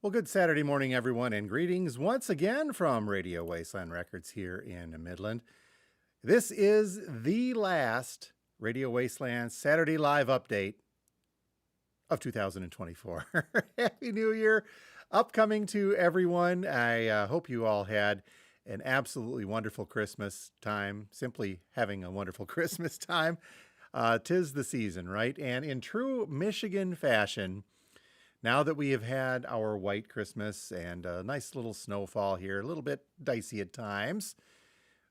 Well, good Saturday morning, everyone, and greetings once again from Radio Wasteland Records here in Midland. This is the last Radio Wasteland Saturday Live update of 2024. Happy New Year upcoming to everyone. I hope you all had an absolutely wonderful Christmas time, simply having a wonderful Christmas time. 'Tis the season, right? And in true Michigan fashion, now that we have had our white Christmas and a nice little snowfall here, a little bit dicey at times,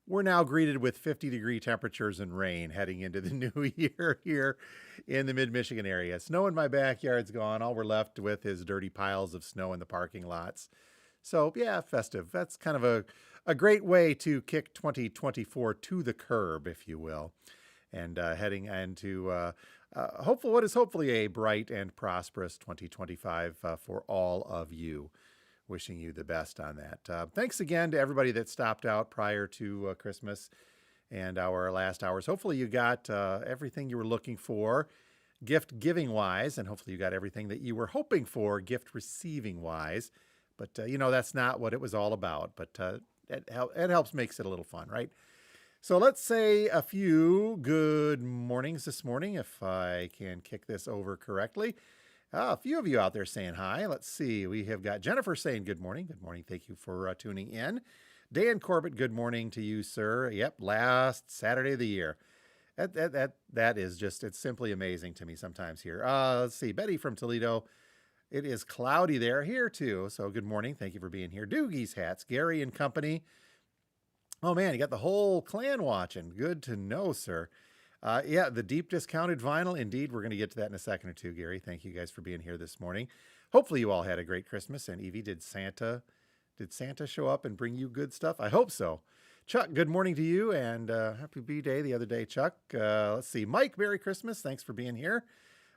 we're now greeted with 50-degree temperatures and rain heading into the new year here in the mid-Michigan area. Snow in my backyard's gone. All we're left with is dirty piles of snow in the parking lots. So, yeah, festive. That's kind of a great way to kick 2024 to the curb, if you will, and heading into hopefully a bright and prosperous 2025 for all of you. Wishing you the best on that. Thanks again to everybody that stopped out prior to Christmas and our last hours. Hopefully you got everything you were looking for gift giving wise, and hopefully you got everything that you were hoping for gift receiving wise. But, that's not what it was all about. But it helps makes it a little fun, right? So let's say a few good mornings this morning, if I can kick this over correctly. A few of you out there saying hi. Let's see. We have got Jennifer saying good morning. Good morning. Thank you for tuning in. Dan Corbett, good morning to you, sir. Yep, last Saturday of the year. That is just, it's simply amazing to me sometimes here. Let's see. Betty from Toledo. It is cloudy there here too. So good morning. Thank you for being here. Doogie's Hats, Gary and company. Oh man, you got the whole clan watching. Good to know, sir. Yeah, the deep discounted vinyl. Indeed, we're going to get to that in a second or two, Gary. Thank you guys for being here this morning. Hopefully you all had a great Christmas. And Evie, did Santa show up and bring you good stuff? I hope so. Chuck, good morning to you and happy B-Day the other day, Chuck. Let's see. Mike, Merry Christmas. Thanks for being here.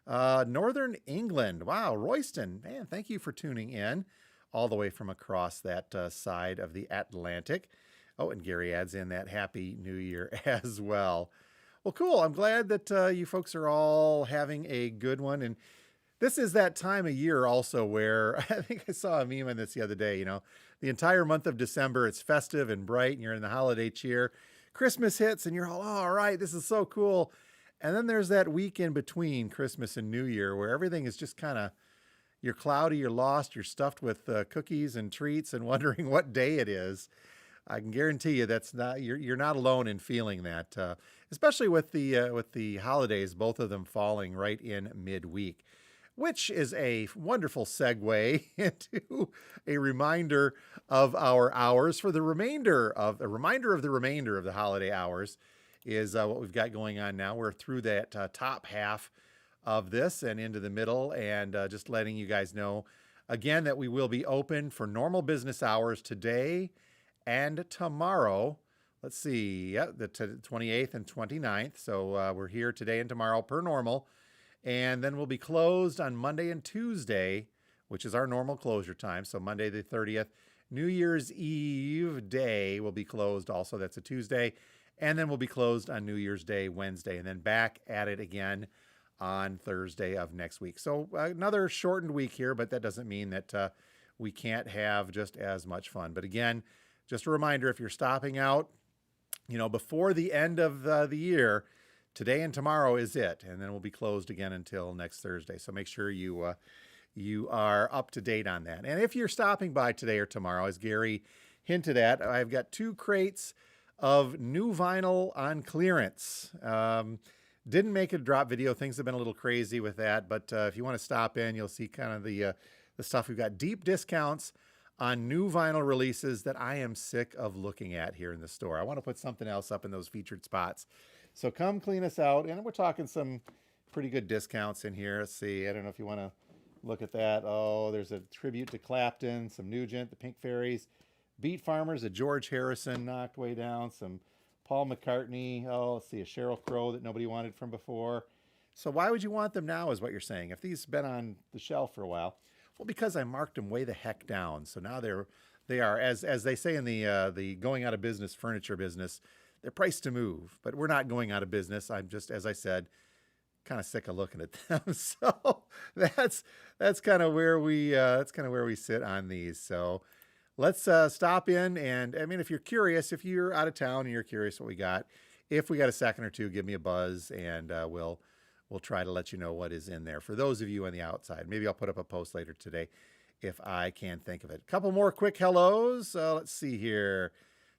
Northern England. Wow, Royston. Man, thank you for tuning in all the way from across that side of the Atlantic. Oh, and Gary adds in that Happy New Year as well. Well, cool. I'm glad that you folks are all having a good one. And this is that time of year also where I think I saw a meme on this the other day. The entire month of December, it's festive and bright and you're in the holiday cheer. Christmas hits and you're all right, this is so cool. And then there's that week in between Christmas and New Year where everything is just kind of, you're cloudy, you're lost, you're stuffed with cookies and treats and wondering what day it is. I can guarantee you that's not you're not alone in feeling that, especially with the holidays, both of them falling right in midweek, which is a wonderful segue into a reminder of our hours for the remainder of the remainder of the holiday hours is what we've got going on now. We're through that top half of this and into the middle, and just letting you guys know again that we will be open for normal business hours today and tomorrow. Let's see, yeah, the 28th and 29th. So we're here today and tomorrow per normal. And then we'll be closed on Monday and Tuesday, which is our normal closure time. So Monday the 30th, New Year's Eve day will be closed also. That's a Tuesday. And then we'll be closed on New Year's Day, Wednesday, and then back at it again on Thursday of next week. So another shortened week here, but that doesn't mean that we can't have just as much fun. But again, just a reminder, if you're stopping out, before the end of the year, today and tomorrow is it. And then we'll be closed again until next Thursday. So make sure you are up to date on that. And if you're stopping by today or tomorrow, as Gary hinted at, I've got 2 crates of new vinyl on clearance. Didn't make a drop video. Things have been a little crazy with that. But if you want to stop in, you'll see kind of the stuff. We've got deep discounts on new vinyl releases that I am sick of looking at here in the store. I want to put something else up in those featured spots. So come clean us out. And we're talking some pretty good discounts in here. Let's see. I don't know if you want to look at that. Oh, there's a tribute to Clapton, some Nugent, the Pink Fairies, Beat Farmers, a George Harrison knocked way down, some Paul McCartney. Oh, let's see, a Sheryl Crow that nobody wanted from before. So why would you want them now is what you're saying. If these have been on the shelf for a while, well, because I marked them way the heck down. So now they are, as they say in the going out of business furniture business, they're priced to move. But we're not going out of business. I'm just, as I said, kind of sick of looking at them. So that's kind of where we sit on these. So let's stop in, and I mean, if you're curious, if you're out of town and you're curious what we got, if we got a second or two, give me a buzz, and we'll try to let you know what is in there. For those of you on the outside, maybe I'll put up a post later today if I can think of it. A couple more quick hellos. Let's see here.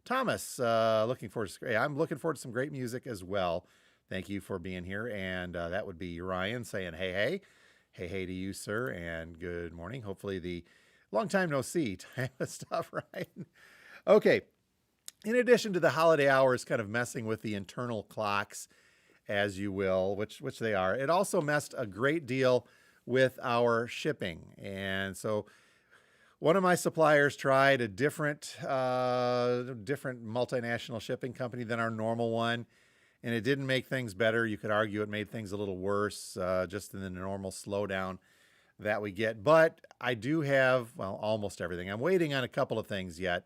Thomas, I'm looking forward to some great music as well. Thank you for being here. And that would be Ryan saying, hey to you, sir, and good morning. Hopefully the long time no see type of stuff, right? Okay. In addition to the holiday hours kind of messing with the internal clocks, as you will, which they are, it also messed a great deal with our shipping. And so one of my suppliers tried a different multinational shipping company than our normal one, and it didn't make things better. You could argue it made things a little worse, just in the normal slowdown that we get. But I do have, well, almost everything. I'm waiting on a couple of things yet,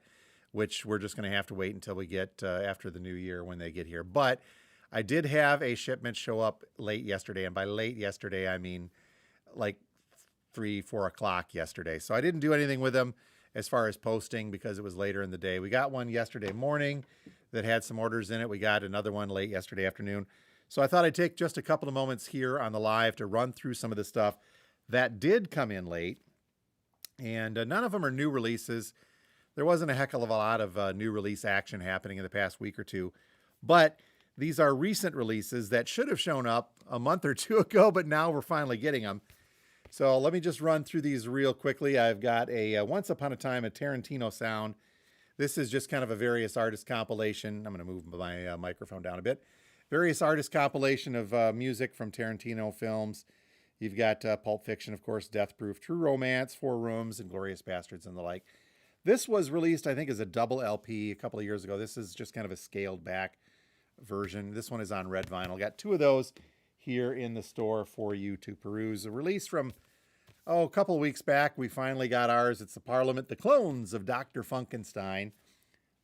which we're just going to have to wait until we get after the new year when they get here. But I did have a shipment show up late yesterday, and by late yesterday, I mean like 3-4 o'clock yesterday. So I didn't do anything with them as far as posting because it was later in the day. We got one yesterday morning that had some orders in it. We got another one late yesterday afternoon. So I thought I'd take just a couple of moments here on the live to run through some of the stuff that did come in late. And none of them are new releases. There wasn't a heck of a lot of new release action happening in the past week or two. But these are recent releases that should have shown up a month or two ago, but now we're finally getting them. So let me just run through these real quickly. I've got a Once Upon a Time, a Tarantino sound. This is just kind of a various artist compilation. I'm going to move my microphone down a bit. Various artist compilation of music from Tarantino films. You've got Pulp Fiction, of course, Death Proof, True Romance, Four Rooms, and Glorious Bastards and the like. This was released, I think, as a double LP a couple of years ago. This is just kind of a scaled back version. This one is on red vinyl. Got two of those here in the store for you to peruse. A release from, a couple of weeks back. We finally got ours. It's the Parliament, The Clones of Dr. Funkenstein.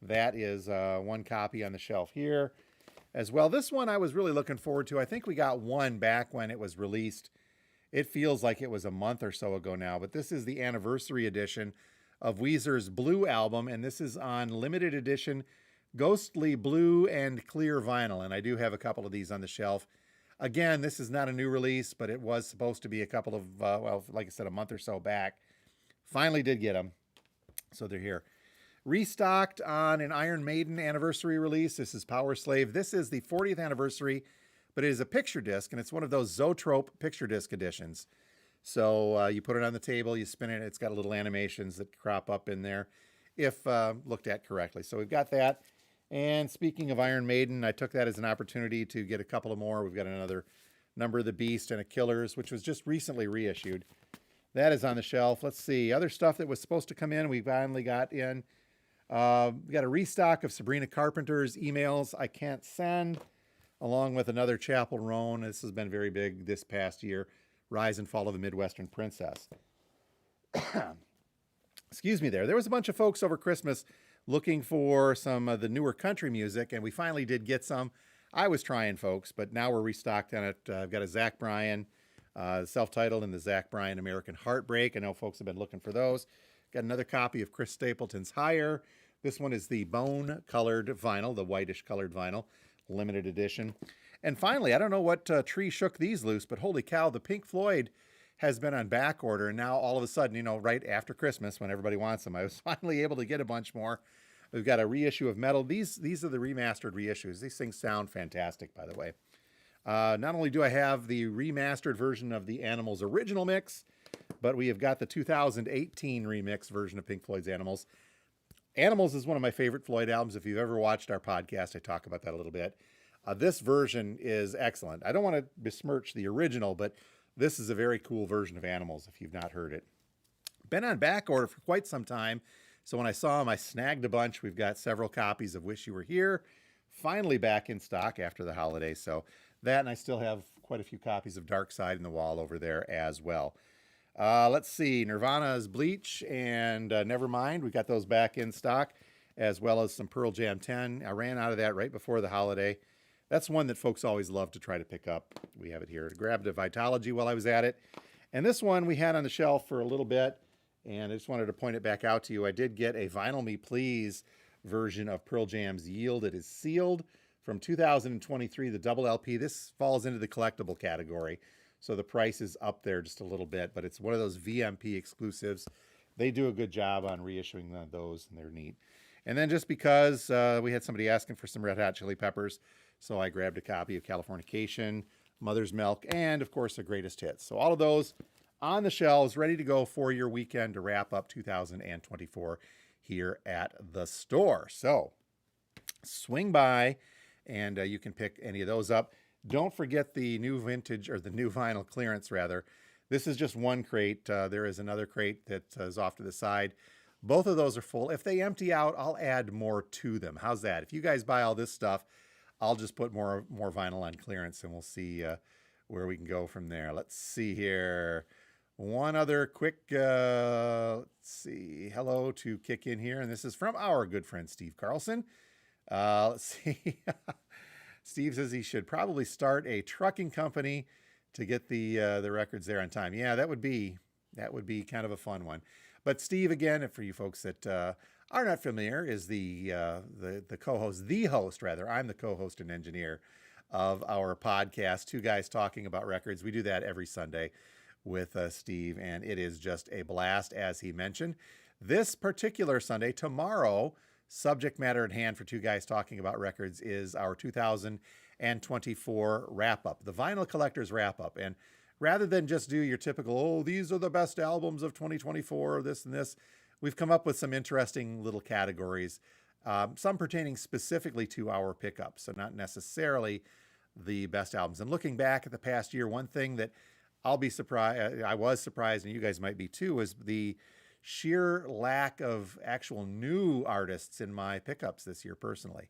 That is one copy on the shelf here as well. This one I was really looking forward to. I think we got one back when it was released. It feels like it was a month or so ago now, but this is the anniversary edition of Weezer's Blue album, and this is on limited edition ghostly blue and clear vinyl, and I do have a couple of these on the shelf. Again, this is not a new release, but it was supposed to be a couple of, like I said, a month or so back. Finally did get them, so they're here. Restocked on an Iron Maiden anniversary release. This is Power Slave. This is the 40th anniversary, but it is a picture disc, and it's one of those Zoetrope picture disc editions. So you put it on the table, you spin it, it's got little animations that crop up in there if looked at correctly. So we've got that. And speaking of Iron Maiden, I took that as an opportunity to get a couple of more. We've got another Number of the Beast and a Killers, which was just recently reissued. That is on the shelf. Let's see. Other stuff that was supposed to come in, we finally got in. We got a restock of Sabrina Carpenter's Emails I Can't Send, along with another Chapel Roan. This has been very big this past year. Rise and Fall of the Midwestern Princess. Excuse me there. There was a bunch of folks over Christmas looking for some of the newer country music, and we finally did get some. I was trying, folks, but now we're restocked on it. I've got a Zach Bryan, self-titled, and the Zach Bryan American Heartbreak. I know folks have been looking for those. Got another copy of Chris Stapleton's Higher. This one is the bone-colored vinyl, the whitish-colored vinyl, limited edition. And finally, I don't know what tree shook these loose, but holy cow, the Pink Floyd has been on back order, and now all of a sudden, right after Christmas when everybody wants them, I was finally able to get a bunch more. We've got a reissue of Metal. These are the remastered reissues. These things sound fantastic, by the way. Not only do I have the remastered version of the Animals original mix, but we have got the 2018 remix version of Pink Floyd's Animals. Animals is one of my favorite Floyd albums. If you've ever watched our podcast, I talk about that a little bit. This version is excellent. I don't want to besmirch the original, but this is a very cool version of Animals if you've not heard it. Been on back order for quite some time. So when I saw them, I snagged a bunch. We've got several copies of Wish You Were Here, finally back in stock after the holidays. So that, and I still have quite a few copies of Dark Side in the Wall over there as well. Let's see, Nirvana's Bleach and Nevermind. We got those back in stock, as well as some Pearl Jam 10. I ran out of that right before the holiday. That's one that folks always love to try to pick up. We have it here. I grabbed a Vitology while I was at it. And this one we had on the shelf for a little bit, and I just wanted to point it back out to you. I did get a Vinyl Me Please version of Pearl Jam's Yield. It is sealed from 2023, the double LP. This falls into the collectible category, so the price is up there just a little bit, but it's one of those VMP exclusives. They do a good job on reissuing those, and they're neat. And then just because we had somebody asking for some Red Hot Chili Peppers, so I grabbed a copy of Californication, Mother's Milk, and of course the Greatest Hits. So all of those on the shelves, ready to go for your weekend to wrap up 2024 here at the store. So swing by and you can pick any of those up. Don't forget the new vintage, or the new vinyl clearance rather. This is just one crate. There is another crate that is off to the side. Both of those are full. If they empty out, I'll add more to them. How's that? If you guys buy all this stuff, I'll just put more vinyl on clearance, and we'll see where we can go from there. Let's see here. One other quick, let's see, hello to kick in here, and this is from our good friend Steve Carlson. Let's see. Steve says he should probably start a trucking company to get the records there on time. Yeah, that would be kind of a fun one. But Steve, again, for you folks that are not familiar, is the co-host, the host rather. I'm the co-host and engineer of our podcast, Two Guys Talking About Records. We do that every Sunday with Steve, and it is just a blast, as he mentioned. This particular Sunday, tomorrow, subject matter at hand for Two Guys Talking About Records is our 2024 wrap-up, the Vinyl Collectors Wrap-Up. And rather than just do your typical, oh, these are the best albums of 2024, this and this, we've come up with some interesting little categories, some pertaining specifically to our pickups, so not necessarily the best albums. And looking back at the past year, one thing that I was surprised, and you guys might be too, was the sheer lack of actual new artists in my pickups this year personally.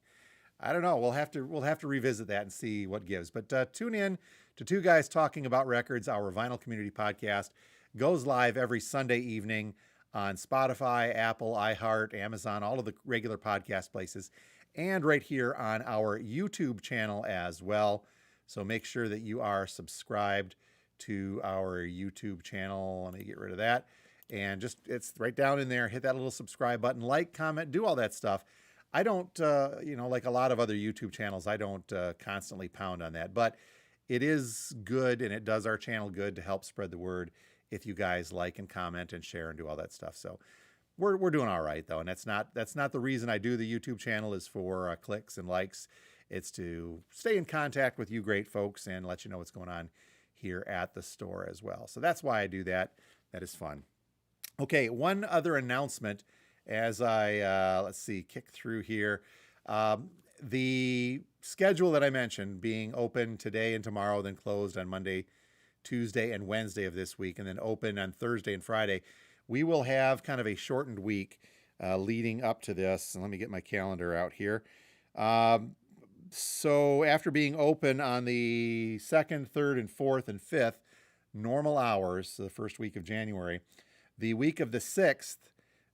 I don't know. We'll have to revisit that and see what gives. But tune in to Two Guys Talking About Records. Our vinyl community podcast goes live every Sunday evening on Spotify, Apple, iHeart, Amazon, all of the regular podcast places, and right here on our YouTube channel as well. So make sure that you are subscribed to our YouTube channel. Let me get rid of that. And it's right down in there. Hit that little subscribe button, like, comment, do all that stuff. I don't, like a lot of other YouTube channels, I don't constantly pound on that, but it is good, and it does our channel good to help spread the word if you guys like and comment and share and do all that stuff. So we're doing all right though, and that's not the reason I do the YouTube channel is for clicks and likes. It's to stay in contact with you great folks and let you know what's going on here at the store as well. So that's why I do that. That is fun. Okay, one other announcement as I, kick through here. The schedule that I mentioned being open today and tomorrow, then closed on Monday, Tuesday, and Wednesday of this week, and then open on Thursday and Friday. We will have kind of a shortened week leading up to this. And let me get my calendar out here. So after being open on the 2nd, 3rd, and 4th, and 5th, normal hours, so the first week of January, the week of the 6th,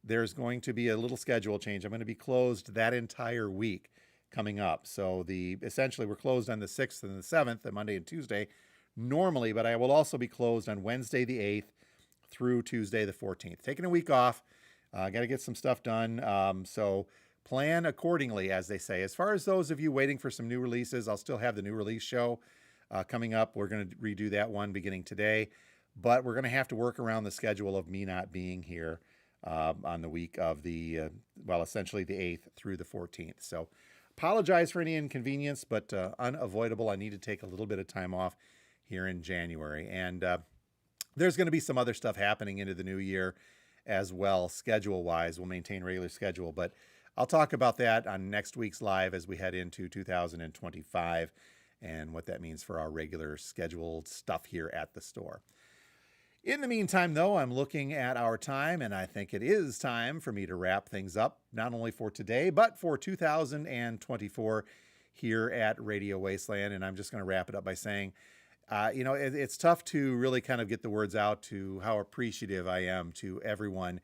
there's going to be a little schedule change. I'm going to be closed that entire week coming up. So essentially we're closed on the 6th and the 7th, the Monday and Tuesday normally, but I will also be closed on Wednesday the 8th through Tuesday the 14th. Taking a week off. Got to get some stuff done. So plan accordingly, as they say. As far as those of you waiting for some new releases, I'll still have the new release show coming up. We're going to redo that one beginning today, but we're going to have to work around the schedule of me not being here on the week of essentially the 8th through the 14th. So apologize for any inconvenience, but unavoidable. I need to take a little bit of time off here in January. And there's going to be some other stuff happening into the new year as well, schedule-wise. We'll maintain regular schedule, but I'll talk about that on next week's live as we head into 2025 and what that means for our regular scheduled stuff here at the store. In the meantime, though, I'm looking at our time, and I think it is time for me to wrap things up, not only for today, but for 2024 here at Radio Wasteland. And I'm just going to wrap it up by saying, it's tough to really kind of get the words out to how appreciative I am to everyone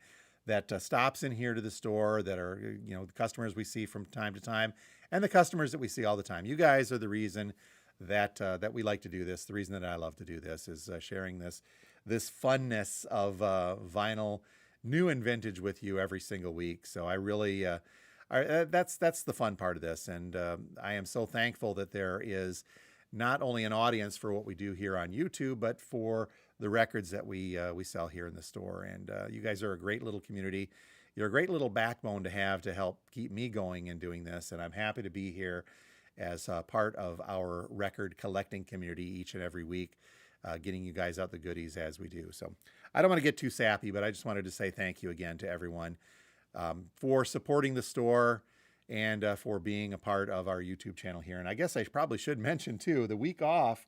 that stops in here to the store, that are, the customers we see from time to time, and the customers that we see all the time. You guys are the reason that we like to do this. The reason that I love to do this is sharing this funness of vinyl, new and vintage, with you every single week. So I really, that's the fun part of this, and I am so thankful that there is not only an audience for what we do here on YouTube, but for the records that we sell here in the store. And you guys are a great little community. You're a great little backbone to have to help keep me going and doing this. And I'm happy to be here as part of our record collecting community each and every week, getting you guys out the goodies as we do. So I don't want to get too sappy, but I just wanted to say thank you again to everyone for supporting the store and for being a part of our YouTube channel here. And I guess I probably should mention too, the week off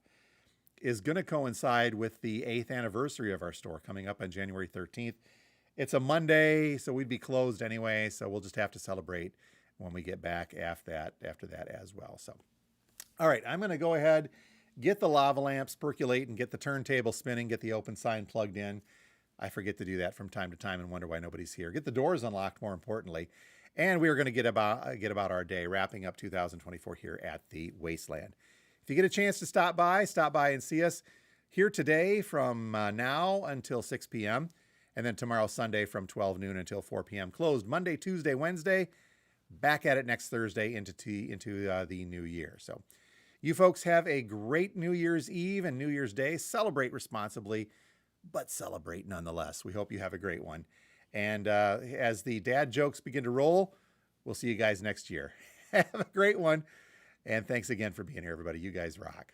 is going to coincide with the 8th anniversary of our store coming up on January 13th. It's a Monday, so we'd be closed anyway, so we'll just have to celebrate when we get back after that as well. So, all right, I'm going to go ahead, get the lava lamps percolating, get the turntable spinning, get the open sign plugged in. I forget to do that from time to time and wonder why nobody's here. Get the doors unlocked, more importantly. And we are going to get about our day, wrapping up 2024 here at the Wasteland. If you get a chance to stop by and see us here today from now until 6 p.m. and then tomorrow Sunday from 12 noon until 4 p.m. Closed Monday, Tuesday, Wednesday. Back at it next Thursday into the new year. So you folks have a great New Year's Eve and New Year's Day. Celebrate responsibly, but celebrate nonetheless. We hope you have a great one. And as the dad jokes begin to roll, we'll see you guys next year. Have a great one. And thanks again for being here, everybody. You guys rock.